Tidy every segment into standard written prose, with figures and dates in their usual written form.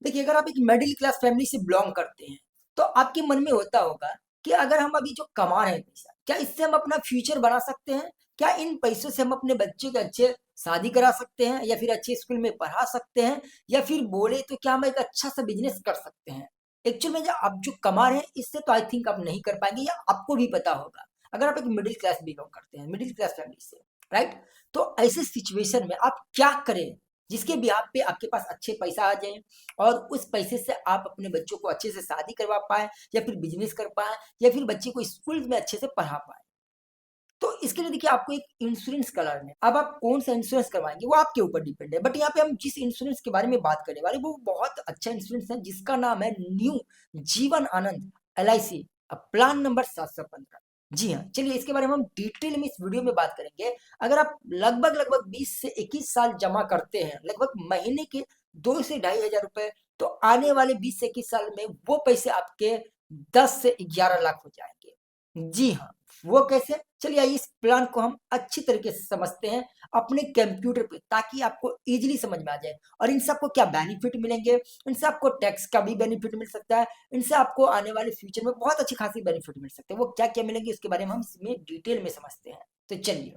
देखिए, अगर आप एक मिडिल क्लास फैमिली से बिलोंग करते हैं, तो आपके मन में होता होगा कि अगर हम अभी जो कमा रहे हैं पैसा, क्या इससे हम अपना फ्यूचर बना सकते हैं? क्या इन पैसों से हम अपने बच्चे के अच्छे शादी करा सकते हैं या फिर अच्छे स्कूल में पढ़ा सकते हैं या फिर बोले तो क्या हम एक अच्छा-सा बिज़नेस कर सकते हैं? एक्चुअल में जो आप जो कमा रहे हैं, इससे तो आई थिंक आप नहीं कर पाएँगे या आपको भी पता होगा, अगर आप एक मिडिल क्लास बिलोंग करते हैं, मिडिल क्लास फैमिली से, राइट? तो ऐसे सिचुएशन में आप क्या करें, जिसके बिहाफ़ पे आपके पास अच्छे पैसा आ जाए और उस पैसे से आप अपने बच्चों को अच्छे से शादी करवा पाएँ या फिर बिज़नेस कर पाएँ या फिर बच्चे को स्कूल में अच्छे से पढ़ा पाएँ। तो इसके लिए देखिए आपको एक इंश्योरेंस कराना है। अब आप कौन-सा इंश्योरेंस करवाएँगे वो आपके ऊपर डिपेंड है। बट यहाँ पे हम जिस इंश्योरेंस के बारे में बात करने वाले हैं वो बहुत अच्छा इंश्योरेंस है जिसका नाम है new Jeevan Anand LIC plan number 715। जी हाँ, चलिए इसके बारे में हम डिटेल में इस वीडियो में बात करेंगे। अगर आप लगभग-लगभग 20 से 21 साल जमा करते हैं, लगभग महीने के 2 से ढाई हज़ार रुपए, तो आने वाले 20 से 21 साल में वो पैसे आपके 10 से 11 लाख हो जाएँगे। जी हाँ, वो कैसे? चलिए आइए इस प्लान को हम अच्छी तरीके से समझते हैं अपने कंप्यूटर पे ताकि आपको ईज़िली समझ में आ जाए और इनसे आपको क्या बेनिफिट मिलेंगे, इनसे आपको टैक्स का भी बेनिफिट मिल सकता है, इनसे आपको आने वाले फ्यूचर में बहुत अच्छी खासी बेनिफिट मिल सकते हैं। वो क्या-क्या मिलेंगे उसके बारे में हम इसमें डिटेल में समझते हैं। तो चलिए,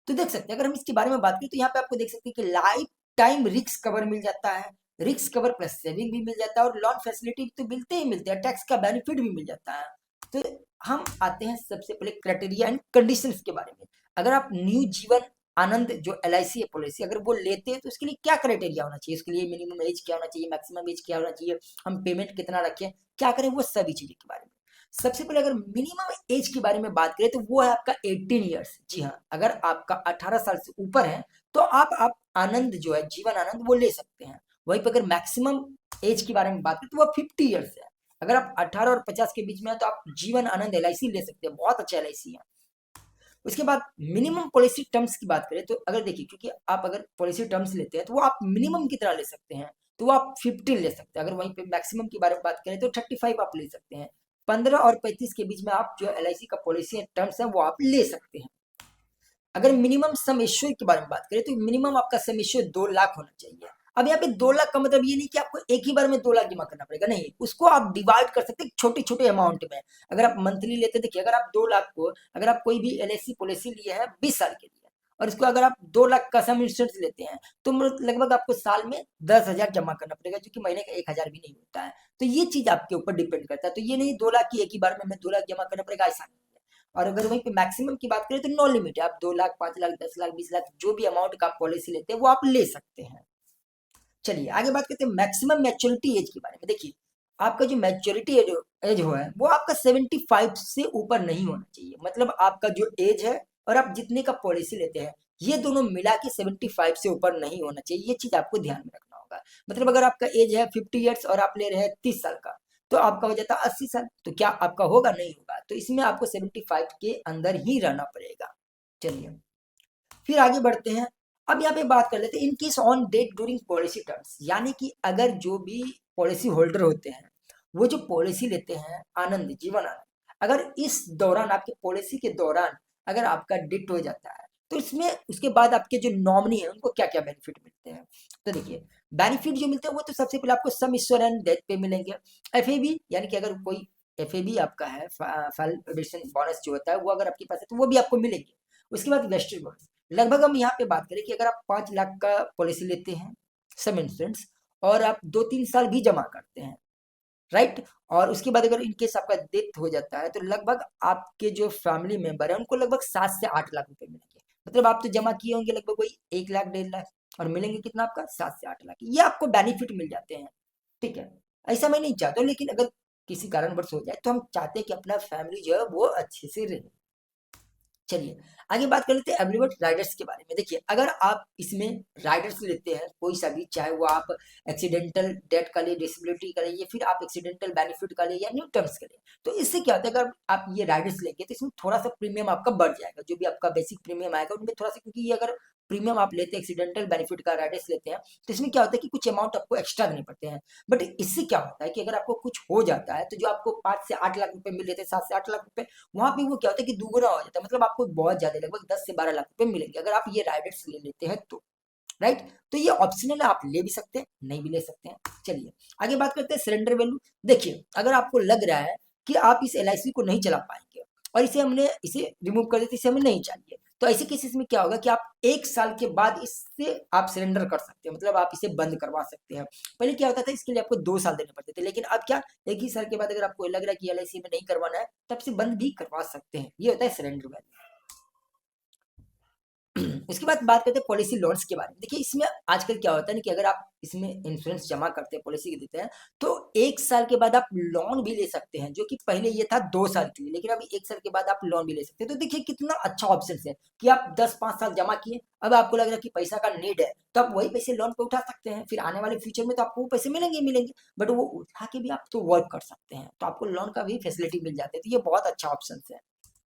तो देख सकते हैं अगर हम इसके बारे में बात करें तो यहाँ पे आपको देख सकते हैं कि लाइफ टाइम रिस्क कवर मिल जाता है, रिस्क कवर प्लस सेविंग भी मिल जाता है और लोन फैसिलिटी तो मिलते ही मिलते हैं, टैक्स का बेनिफिट भी मिल जाता है। तो हम आते हैं सबसे पहले क्राइटेरिया एंड कंडीशंस के बारे में। अगर आप न्यू जीवन आनंद जो एलआईसी है पॉलिसी अगर वो लेते हैं तो उसके लिए क्या क्राइटेरिया होना चाहिए, उसके लिए मिनिमम एज क्या होना चाहिए, मैक्सिमम एज क्या होना चाहिए, हम पेमेंट कितना रखें, क्या करें, वो सभी चीजें के बारे में। सबसे पहले अगर मिनिमम एज के बारे में बात करें तो वो है आपका 18 ईयर्स। जी हाँ, अगर आपका 18 साल से ऊपर है तो आप आनंद जो है जीवन आनंद वो ले सकते हैं। वहीं पर अगर मैक्सिमम एज के बारे में बात करें तो वो 50 ईयर्स है। अगर आप 18 और 50 के बीच में है तो आप जीवन आनंद एलआईसी ले सकते हैं, बहुत अच्छा एलआईसी है। उसके बाद मिनिमम पॉलिसी टर्म्स की बात करें तो अगर देखिए क्योंकि आप अगर पॉलिसी टर्म्स लेते हैं तो वो आप मिनिमम कितना ले सकते हैं, तो वो आप 15 ले सकते हैं। अगर वहीं पे मैक्सिमम की बारे में बात करें तो 35 आप ले सकते हैं। 15 और 35 के बीच में आप जो एलआईसी का पॉलिसी टर्म्स है वो आप ले सकते हैं। अगर मिनिमम सम एश्योर के बारे में बात करें तो मिनिमम आपका सम एश्योर 2 लाख होना चाहिए। अब यहाँ पे 2 लाख का मतलब ये नहीं कि आपको एक ही बार में 2 लाख जमा करना पड़ेगा, नहीं, उसको आप डिवाइड कर सकते हैं छोटे-छोटे अमाउंट में। अगर आप मंथली लेते हैं, देखिए अगर आप 2 लाख को अगर आप कोई भी एलआईसी पॉलिसी लिए हैं 20 साल के लिए और इसको अगर आप 2 लाख का सम इंश्योरेंस लेते हैं, तो लगभग आपको साल में 10,000 जमा करना पड़ेगा जो कि महीने का 1,000 भी नहीं होता है। तो ये चीज़ आपके ऊपर डिपेंड करता है। तो ये नहीं 2 लाख की एक ही बार में हमें 2 लाख जमा करना पड़ेगा, ऐसा नहीं है। और अगर वहीं पे मैक्सिमम की बात करें तो नो लिमिट है, आप 2 लाख, 5 लाख, 10 लाख, 20 लाख जो भी अमाउंट का आप पॉलिसी लेते हैं वो आप ले सकते हैं। चलिए आगे बात करते हैं मैक्सिमम मैच्योरिटी एज के बारे में। देखिए, आपका जो मैच्योरिटी एज हो है वो आपका 75 से ऊपर नहीं होना चाहिए। मतलब आपका जो एज है और आप जितने का पॉलिसी लेते हैं ये दोनों मिला के 75 से ऊपर नहीं होना चाहिए। ये चीज आपको ध्यान में रखना होगा। मतलब अगर आपका एज है 50 ईयर्स और आप ले रहे हैं 30 साल का, तो आपका हो जाता है 80 साल। तो क्या आपका होगा? नहीं होगा। तो इसमें आपको 75 के अंदर ही रहना पड़ेगा। चलिए फिर आगे बढ़ते हैं। अब यहाँ पे बात कर लेते हैं in case on date during policy terms, यानी कि अगर जो भी पॉलिसी होल्डर होते हैं वो जो पॉलिसी लेते हैं आनंद जीवन आनंद, अगर इस दौरान आपके पॉलिसी के दौरान अगर आपका डेथ हो जाता है तो इसमें उसके बाद आपके जो नॉमिनी है उनको क्या क्या बेनिफिट मिलते हैं। तो देखिए बेनिफिट जो मिलते हैं वो तो सबसे पहले आपको सम एश्योरेंस डेथ पे मिलेंगे। एफएबी यानी कि अगर कोई एफएबी आपका है फल बोनस जो होता है वो अगर आपके पास है तो वो भी आपको मिलेंगे। उसके बाद वेस्टेड बोनस, लगभग हम यहाँ पे बात करें कि अगर आप 5 लाख का पॉलिसी लेते हैं सम इंश्योरेंस और आप 2-3 साल भी जमा करते हैं, राइट? और उसके बाद अगर इन केस आपका डेथ हो जाता है तो लगभग आपके जो फैमिली मेंबर है उनको लगभग 7 से 8 लाख रुपए मिलेंगे। मतलब आप तो जमा किए होंगे लगभग वही 1 लाख 1.5 लाख और मिलेंगे कितना आपका 7 से 8 लाख। ये आपको बेनिफिट मिल जाते हैं, ठीक है? ऐसा मैं नहीं चाहता हूँ लेकिन अगर किसी कारणवश हो जाए तो हम चाहते हैं कि अपना फैमिली जो है वो अच्छे से रहे। चलिए आगे बात कर लेते हैं एवरीवन राइडर्स के बारे में। देखिए अगर आप इसमें राइडर्स लेते हैं कोई सा भी, चाहे वो आप एक्सीडेंटल डेथ का लिए, डिसेबिलिटी का लिए या फिर आप एक्सीडेंटल बेनिफिट का लिए या न्यू टर्म्स का लिए, तो इससे क्या होता है अगर आप ये राइडर्स लेंगे तो इसमें थोड़ा सा प्रीमियम आपका बढ़ जाएगा। जो भी आपका बेसिक प्रीमियम आएगा उनमें थोड़ा सा, क्योंकि ये अगर प्रीमियम आप लेते हैं एक्सीडेंटल बेनिफिट का राइडर्स लेते हैं तो इसमें क्या होता है कि कुछ अमाउंट आपको एक्स्ट्रा देने पड़ते हैं। बट इससे क्या होता है कि अगर आपको कुछ हो जाता है तो जो आपको 5 से 8 लाख रुपए मिल रहे थे, 7 से 8 लाख रुपए, वहां पे वो क्या होता है कि दुगुना हो जाता है। मतलब आपको बहुत ज्यादा लगभग 10 से 12 लाख रुपए मिलेंगे अगर आप ये राइडर्स ले लेते हैं तो, राइट। तो ये ऑप्शनल है, आप ले भी सकते हैं, नहीं भी ले सकते हैं। चलिए आगे बात करते हैं सरेंडर वैल्यू। देखिए अगर आपको लग रहा है कि आप इस एलआईसी को नहीं चला पाएंगे और इसे रिमूव कर देते, इसे हमें नहीं चाहिए, तो ऐसे केसेस में क्या होगा कि आप 1 साल के बाद इससे आप सरेंडर कर सकते हैं, मतलब आप इसे बंद करवा सकते हैं। पहले क्या होता था, इसके लिए आपको 2 साल देने पड़ते थे, लेकिन अब क्या, 1 ही साल के बाद अगर आपको लग रहा है कि एलआईसी में नहीं करवाना है, तब से बंद भी करवा सकते हैं। ये होता है सरेंडर वैल्यू। उसके बाद बात करते हैं पॉलिसी लॉन्च के बारे में। देखिए इसमें आजकल क्या होता है ना कि अगर आप इसमें इंश्योरेंस जमा करते हैं, पॉलिसी के देते हैं, तो 1 साल के बाद आप लोन भी ले सकते हैं, जो कि पहले ये था 2 साल के लिए, लेकिन अभी 1 साल के बाद आप लोन भी ले सकते हैं। तो देखिए कितना अच्छा ऑप्शन है कि आप 10-5 साल जमा किए, अब आपको लग रहा है कि पैसा का नीड है, तो आप वही पैसे लोन पे उठा सकते हैं, फिर आने वाले फ्यूचर में तो आपको वो पैसे मिलेंगे ही मिलेंगे, बट वो उठा के भी आप तो वर्क कर सकते हैं, तो आपको लोन का भी फैसिलिटी मिल जाती है। तो ये बहुत अच्छा ऑप्शन है।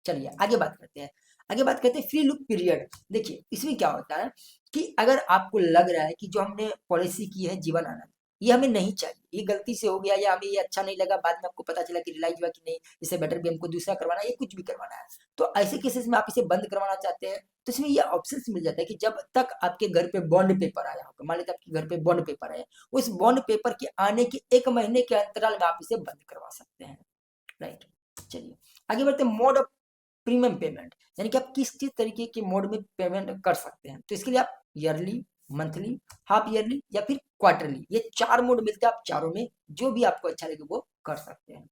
चलिए आगे बात करते हैं। आगे बात करते हैं फ्री लुक पीरियड। देखिए इसमें क्या होता है कि अगर आपको लग रहा है कि जो हमने पॉलिसी की है जीवन आनंद, ये हमें नहीं चाहिए, ये गलती से हो गया या हमें ये अच्छा नहीं लगा, बाद में आपको पता चला कि रियलाइज हुआ कि नहीं, इससे बेटर भी हमको दूसरा करवाना है, ये कुछ भी करवाना है, तो ऐसे केसेस में आप इसे बंद करवाना चाहते हैं, तो इसमें ये ऑप्शन मिल जाता है कि जब तक आपके घर पे बॉन्ड पेपर आया होगा, मान लेते आपके घर पे बॉन्ड पेपर आया, उस बॉन्ड पेपर के आने के 1 महीने के अंतराल में आप इसे बंद करवा सकते हैं। राइट। चलिए आगे बढ़ते हैं मोड ऑफ प्रीमियम पेमेंट, यानी कि आप किस किस तरीके के मोड में पेमेंट कर सकते हैं। तो इसके लिए आप ईयरली, मंथली, हाफ ईयरली या फिर क्वार्टरली, ये 4 मोड मिलते हैं, आप चारों में जो भी आपको अच्छा लगे वो कर सकते हैं।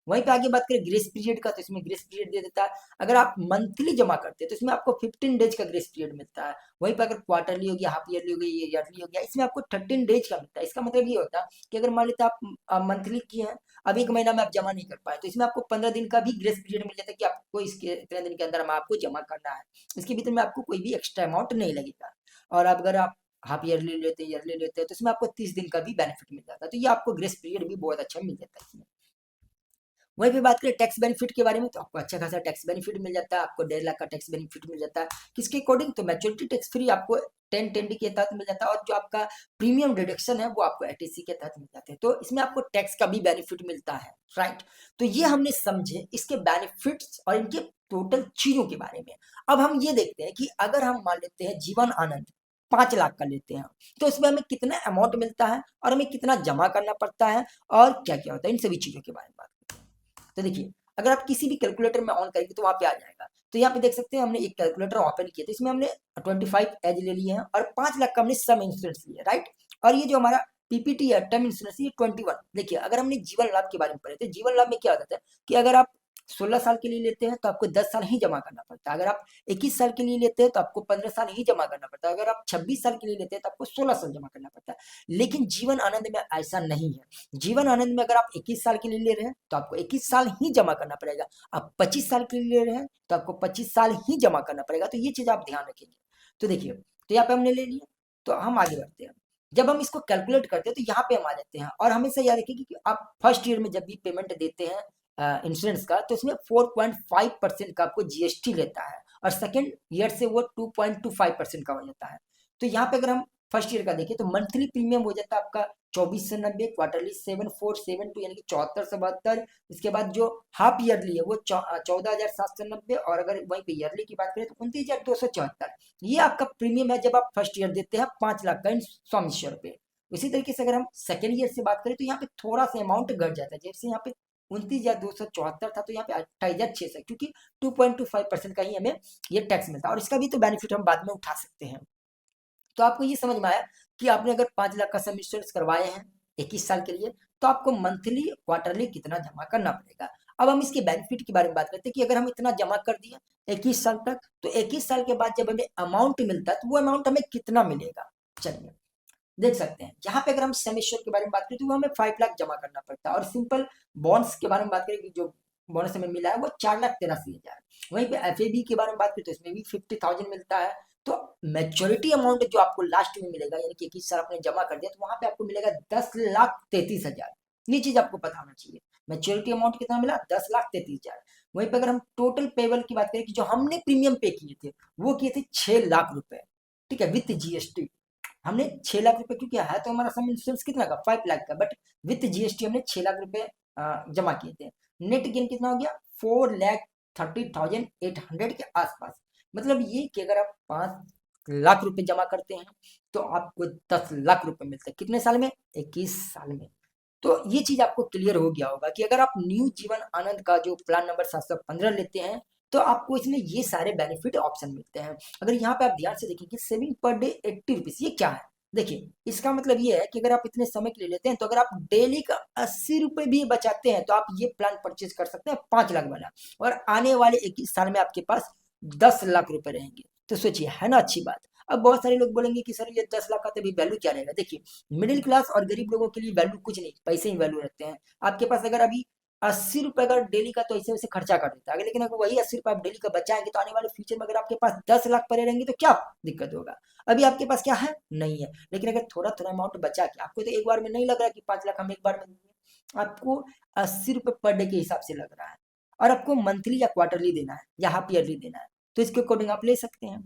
वहीं पे आगे बात करें ग्रेस पीरियड का, तो इसमें ग्रेस पीरियड दे देता है, अगर आप मंथली जमा करते हैं तो इसमें आपको 15 डेज का ग्रेस पीरियड मिलता है। वहीं पर अगर क्वार्टरली हो गया, हाफ ईयरली हो गया, ईयरली हो गया, इसमें आपको 13 डेज का मिलता है। इसका मतलब ये होता है कि अगर मान लेते आप मंथली किए हैं, अब 1 महीना में आप जमा नहीं कर पाए, तो इसमें आपको 15 दिन का भी ग्रेस पीरियड मिल जाता है कि आपको इसके इतने दिन के अंदर हम आपको जमा करना है, इसके भीतर में आपको कोई भी एक्स्ट्रा अमाउंट नहीं लगेगा। और अगर आप हाफ ईयरली लेते हैं, ईयरली लेते हैं, तो इसमें आपको 30 दिन का भी बेनिफिट मिल जाता है, तो ये आपको ग्रेस पीरियड भी बहुत अच्छा मिल जाता है इसमें। वहीं पे बात करें टैक्स बेनिफिट के बारे में, तो आपको अच्छा खासा टैक्स बेनिफिट मिल जाता है, आपको 1.5 लाख का टैक्स बेनिफिट मिल जाता है। किसके अकॉर्डिंग, तो मैच्योरिटी टैक्स फ्री आपको 10 के तहत मिल जाता है, और जो आपका प्रीमियम डिडक्शन है वो आपको एटीसी के तहत मिल जाते हैं, तो इसमें आपको टैक्स का भी बेनिफिट मिलता है। राइट। तो ये हमने समझे इसके बेनिफिट्स और इनके टोटल चीजों के बारे में। अब हम ये देखते हैं कि अगर हम मान लेते हैं जीवन आनंद 5 लाख का लेते हैं, तो इसमें हमें कितना अमाउंट मिलता है और हमें कितना जमा करना पड़ता है और क्या क्या होता है, इन सभी चीजों के बारे में बात करते हैं। तो देखिए अगर आप किसी भी कैलकुलेटर में ऑन करेंगे तो वहां पे आ जाएगा। तो यहाँ पे देख सकते हैं हमने एक कैलकुलेटर ओपन किया, तो इसमें हमने 25 एज ले लिए हैं और 5 लाख का हमने सम इंश्योरेंस लिया, राइट। और ये जो हमारा पीपीटी है टर्म इंश्योरेंस, ये 21। देखिए अगर हमने जीवन लाभ के बारे में पढ़े थे, जीवन लाभ में क्या होता है कि अगर आप 16 साल के लिए लेते हैं तो आपको 10 साल ही जमा करना पड़ता है, अगर आप 21 साल के लिए लेते हैं तो आपको 15 साल ही जमा करना पड़ता है, अगर आप 26 साल के लिए लेते हैं तो आपको 16 साल जमा करना पड़ता है। लेकिन जीवन आनंद में ऐसा नहीं है। जीवन आनंद में अगर आप 21 साल के लिए ले रहे हैं तो आपको 21 साल ही जमा करना पड़ेगा, आप 25 साल के लिए ले रहे हैं तो आपको 25 साल ही जमा करना पड़ेगा, तो ये चीज आप ध्यान रखेंगे। तो देखिए तो यहाँ पे हमने ले लिया, तो हम आगे बढ़ते हैं। जब हम इसको कैलकुलेट करते हैं तो यहाँ पे हम आ जाते हैं, और हमेशा याद रखिए कि आप फर्स्ट ईयर में जब भी पेमेंट देते हैं इंश्योरेंस का, तो इसमें 4.5% का आपको जीएसटी लेता है, और सेकेंड ईयर से वो 2.25% का हो जाता है। तो यहाँ पे अगर हम फर्स्ट ईयर का देखें तो मंथली प्रीमियम हो जाता है आपका 2490, क्वार्टरली 7472 यानी कि 7472। इसके बाद जो हाफ ईयरली है वो 14,790, और अगर वहीं पे ईयरली की बात करें तो 29,274। ये आपका प्रीमियम है जब आप फर्स्ट ईयर देते हैं 5 लाख का सम इंश्योर पे। उसी तरीके से अगर हम सेकेंड ईयर से बात करें तो यहाँ पे थोड़ा सा अमाउंट घट जाता है, जैसे यहाँ पे 29,274 था, तो यहाँ पे 28,600, क्योंकि 2.25% का ही हमें ये टैक्स मिलता है, और इसका भी तो बेनिफिट हम बाद में उठा सकते हैं। तो आपको ये समझ में आया कि आपने अगर 5 लाख का सम इंश्योरेंस करवाए हैं 21 साल के लिए, तो आपको मंथली क्वार्टरली कितना जमा करना पड़ेगा। अब हम इसके बेनिफिट के बारे में बात करते हैं कि अगर हम इतना जमा कर दिए 21 साल तक, तो 21 साल के बाद जब हमें अमाउंट मिलता है तो वो अमाउंट हमें कितना मिलेगा। चलिए देख सकते हैं यहाँ पे अगर हम सम एश्योर्ड के बारे में बात करें तो वो हमें 5 लाख जमा करना पड़ता है, और सिंपल बॉन्ड्स के बारे में बात करें कि जो बोनस हमें मिला है वो 4,83,000। वहीं पे एफएबी के बारे में बात करें तो इसमें भी 50,000 मिलता है। तो मेच्योरिटी अमाउंट जो आपको लास्ट में मिलेगा, यानी कि 21 साल आपने जमा कर दिया, तो वहां पे आपको मिलेगा 10,33,000। ये चीज आपको पता होना चाहिए, मेच्योरिटी अमाउंट कितना मिला, 10,33,000। वहीं पे अगर हम टोटल पेबल की बात करें कि जो हमने प्रीमियम पे किए थे वो किए थे 6 लाख रुपए, ठीक है, विथ जीएसटी। हमने 6 लाख रुपए, क्योंकि है तो हमारा सम इंश्योरेंस कितना का 5 लाख का, बट विथ जीएसटी हमने 6 लाख रुपए जमा किए थे। नेट गेन कितना हो गया, 4,30,800 के आसपास। मतलब ये कि अगर आप 5 लाख रुपए जमा करते हैं तो आपको 10 लाख रुपए मिलते हैं। कितने साल में? 21 साल में। तो ये चीज आपको क्लियर हो गया होगा कि अगर आप न्यू जीवन आनंद का जो प्लान नंबर 715 लेते हैं तो आपको इसमें ये सारे बेनिफिट ऑप्शन मिलते हैं। अगर यहाँ पे आप ध्यान से देखें कि सेविंग पर डे 80 रुपीज, ये क्या है? देखिए, इसका मतलब ये है कि अगर आप इतने समय के लिए लेते हैं तो अगर आप डेली का 80 रुपए भी बचाते हैं तो आप ये प्लान परचेज कर सकते हैं 5 लाख वाला, और आने वाले 21 साल में आपके पास 10 लाख रुपए रहेंगे। तो सोचिए, है ना अच्छी बात? अब बहुत सारे लोग बोलेंगे कि सर ये 10 लाख का तो भी वैल्यू क्या रहेगा। देखिए, मिडिल क्लास और गरीब लोगों के लिए वैल्यू कुछ नहीं, पैसे ही वैल्यू रहते हैं। आपके पास अगर अभी 80 रुपए अगर डेली का तो ऐसे वैसे खर्चा कर देता है, लेकिन अगर वही 80 रुपए आप डेली का बचाएंगे तो आने वाले फ्यूचर में अगर आपके पास 10 लाख पड़े रहेंगे तो क्या दिक्कत होगा? अभी आपके पास क्या है? नहीं है। लेकिन अगर थोड़ा थोड़ा अमाउंट बचा के, आपको तो एक बार में नहीं लग रहा कि 5 लाख हम एक बार में देंगे, आपको 80 रुपए पर डे के हिसाब से लग रहा है, और आपको मंथली या क्वार्टरली देना है या हाफ ईयरली देना है, तो इसके अकॉर्डिंग आप ले सकते हैं।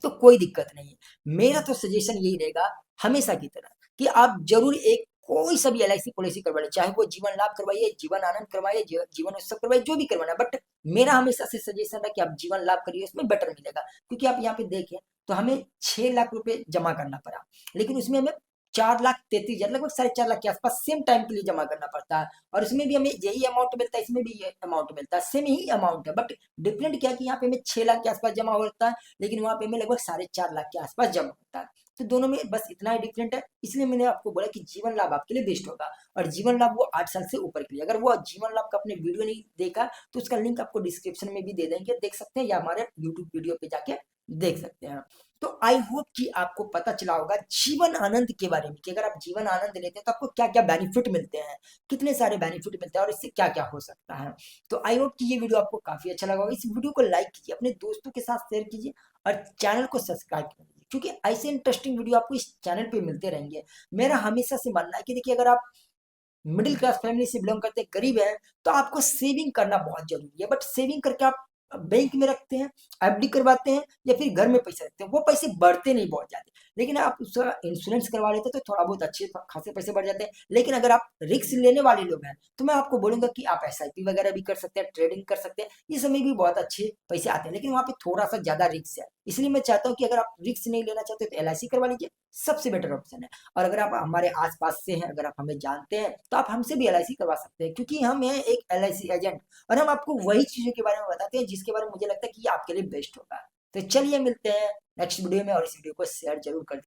तो कोई दिक्कत नहीं है। मेरा तो सजेशन यही रहेगा हमेशा की तरह कि आप जरूर एक कोई सा भी एलआईसी पॉलिसी करवा लें, चाहे वो जीवन लाभ करवाइए, जीवन आनंद करवाइए, जीवन उत्सव करवाइए, जो भी करवाना है। बट मेरा हमेशा से सजेशन है कि आप जीवन लाभ करिए, उसमें बेटर मिलेगा। क्योंकि आप यहाँ पे देखें तो हमें 6 लाख रुपए जमा करना पड़ा, लेकिन उसमें हमें 4,33,000, लगभग 4.5 लाख के आसपास सेम टाइम के लिए जमा करना पड़ता है, और इसमें भी हमें यही अमाउंट मिलता है, इसमें भी ये अमाउंट मिलता है, सेम ही अमाउंट है। बट डिफरेंट क्या है कि यहाँ पे हमें 6 लाख के आसपास जमा होता है, लेकिन वहां पे हमें लगभग 4.5 लाख के आसपास जमा होता है। तो दोनों में बस इतना ही डिफरेंट है, इसलिए मैंने आपको बोला कि जीवन लाभ आपके लिए बेस्ट होगा। और जीवन लाभ वो 8 साल से ऊपर के लिए, अगर वो जीवन लाभ का आपने वीडियो नहीं देखा तो उसका लिंक आपको डिस्क्रिप्शन में भी दे देंगे, देख सकते हैं, या हमारे यूट्यूब वीडियो पे जाके देख सकते हैं। तो आई होप कि आपको पता चला होगा जीवन आनंद के बारे में कि अगर आप जीवन आनंद लेते हैं तो आपको क्या क्या बेनिफिट मिलते हैं, कितने सारे बेनिफिट मिलते हैं, और इससे क्या क्या हो सकता है। तो आई होप कि ये वीडियो आपको काफी अच्छा लगा होगा। इस वीडियो को लाइक कीजिए, अपने दोस्तों के साथ शेयर कीजिए, और चैनल को सब्सक्राइब कीजिए, क्योंकि ऐसे इंटरेस्टिंग वीडियो आपको इस चैनल पे मिलते रहेंगे। मेरा हमेशा से मानना है कि देखिए, अगर आप मिडिल क्लास फैमिली से बिलोंग करते हैं, गरीब है, तो आपको सेविंग करना बहुत जरूरी है। बट सेविंग करके आप बैंक में रखते हैं, एफडी करवाते हैं, या फिर घर में पैसे रखते हैं, वो पैसे बढ़ते नहीं बहुत ज्यादा। लेकिन आप उसका इंश्योरेंस करवा लेते हैं तो थोड़ा बहुत अच्छे खासे पैसे बढ़ जाते हैं। लेकिन अगर आप रिस्क लेने वाले लोग हैं तो मैं आपको बोलूंगा कि आप एसआईपी वगैरह भी कर सकते हैं, ट्रेडिंग कर सकते हैं, इस समय भी बहुत अच्छे पैसे आते हैं, लेकिन वहाँ पे थोड़ा सा ज्यादा रिस्क है। इसलिए मैं चाहता हूँ कि अगर आप रिस्क नहीं लेना चाहते तो एलआईसी करवा लीजिए, सबसे बेटर ऑप्शन है। और अगर आप हमारे आसपास से हैं, अगर आप हमें जानते हैं, तो आप हमसे भी एलआईसी करवा सकते हैं, क्योंकि हम हैं एक एलआईसी एजेंट, और हम आपको वही चीजों के बारे में बताते हैं जिसके बारे में मुझे लगता है कि ये आपके लिए बेस्ट होगा। तो चलिए मिलते हैं नेक्स्ट वीडियो में, और इस वीडियो को शेयर जरूर कर